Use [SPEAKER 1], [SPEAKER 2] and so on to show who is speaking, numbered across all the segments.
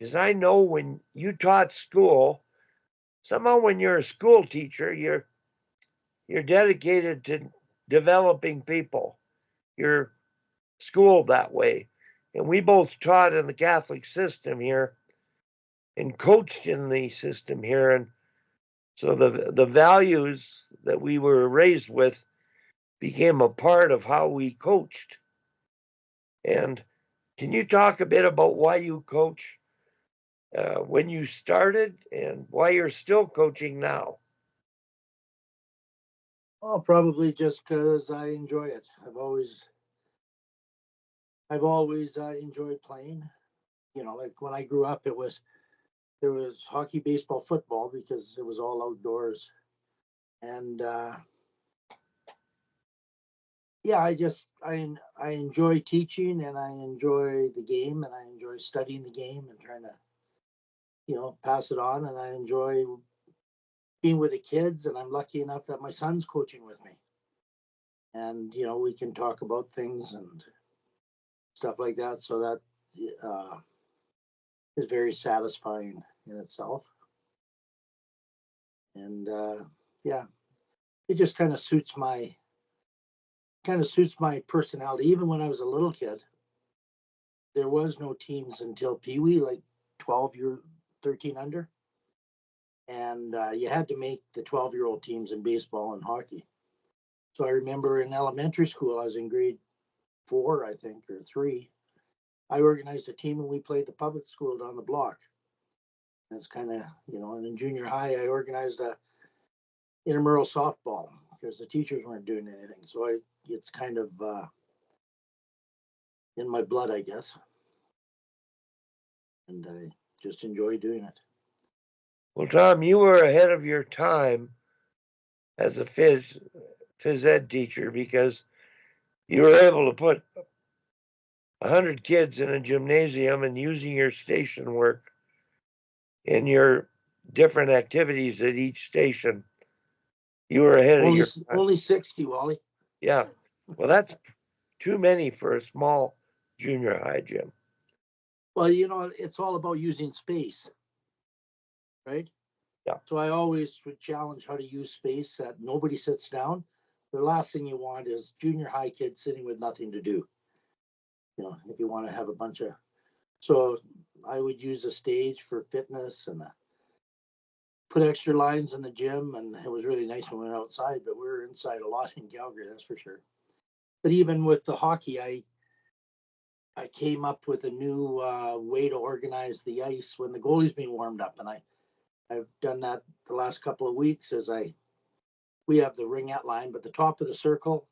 [SPEAKER 1] Because I know when you taught school, somehow when you're a school teacher, you're dedicated to developing people. You're schooled that way. And we both taught in the Catholic system here and coached in the system here. And so the values that we were raised with became a part of how we coached. And can you talk a bit about why you coach when you started and why you're still coaching now?
[SPEAKER 2] Oh, probably just because I enjoy it. I've always enjoyed playing. Like when I grew up, there was hockey, baseball, football because it was all outdoors, and yeah, I enjoy teaching and I enjoy the game and I enjoy studying the game and trying to pass it on, and I enjoy being with the kids, and I'm lucky enough that my son's coaching with me, and we can talk about things and stuff like that. So that uh, is very satisfying in itself. And yeah, it just kind of suits my personality. Even when I was a little kid, there was no teams until Pee Wee, like 12 year, 13 under, and you had to make the 12-year-old teams in baseball and hockey. So I remember in elementary school, I was in grade 4, I think, or 3. I organized a team and we played the public school down the block. And it's kind of, and in junior high, I organized a intramural softball because the teachers weren't doing anything. So it's kind of in my blood, I guess, and I just enjoy doing it.
[SPEAKER 1] Well, Tom, you were ahead of your time as a phys ed teacher because you were able to put 100 kids in a gymnasium and using your station work in your different activities at each station, you were ahead of
[SPEAKER 2] Only
[SPEAKER 1] your time.
[SPEAKER 2] only 60, Wally.
[SPEAKER 1] Yeah. Well, that's too many for a small junior high gym.
[SPEAKER 2] Well, it's all about using space, right?
[SPEAKER 1] Yeah.
[SPEAKER 2] So I always would challenge how to use space that nobody sits down. The last thing you want is junior high kids sitting with nothing to do. If you want to have a bunch of, so I would use a stage for fitness and put extra lines in the gym, and it was really nice when we went outside. But we were inside a lot in Calgary, that's for sure. But even with the hockey, I came up with a new way to organize the ice when the goalie's being warmed up, and I've done that the last couple of weeks. As we have the ringette line, but the top of the circle,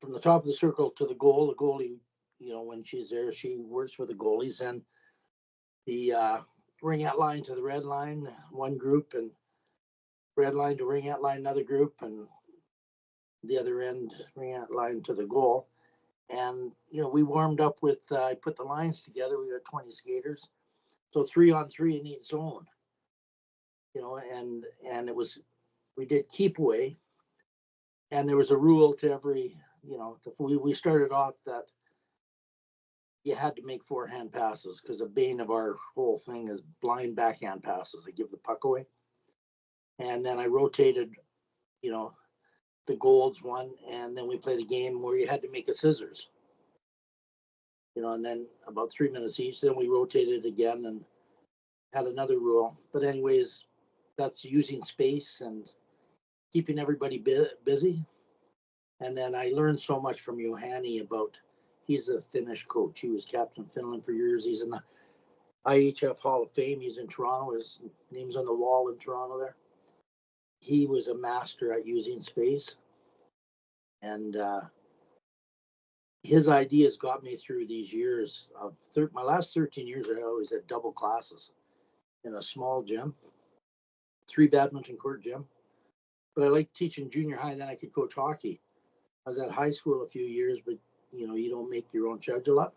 [SPEAKER 2] from the top of the circle to the goalie, when she's there, she works with the goalies, and the ringette line to the red line, one group, and red line to ringette line, another group, and the other end ringette line to the goal. And we warmed up with I put the lines together. We got 20 skaters, so 3-on-3 in each zone. And it was, we did keep away, and there was a rule to every. We started off that you had to make forehand passes because the bane of our whole thing is blind backhand passes. They give the puck away, and then I rotated, you know, the golds one, and then we played a game where you had to make a scissors. And then about 3 minutes each. Then we rotated again and had another rule. But anyways, that's using space and keeping everybody busy. And then I learned so much from Johanni about. He's a Finnish coach. He was captain of Finland for years. He's in the IHF Hall of Fame. He's in Toronto. His name's on the wall in Toronto there. He was a master at using space, and his ideas got me through these years. Of my last 13 years, I always had double classes in a small gym, 3 badminton court gym. But I liked teaching junior high. Then I could coach hockey. I was at high school a few years, but you don't make your own schedule up,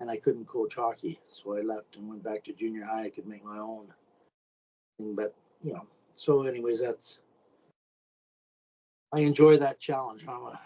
[SPEAKER 2] and I couldn't coach hockey, so I left and went back to junior high. I could make my own thing, but so anyways, I enjoy that challenge.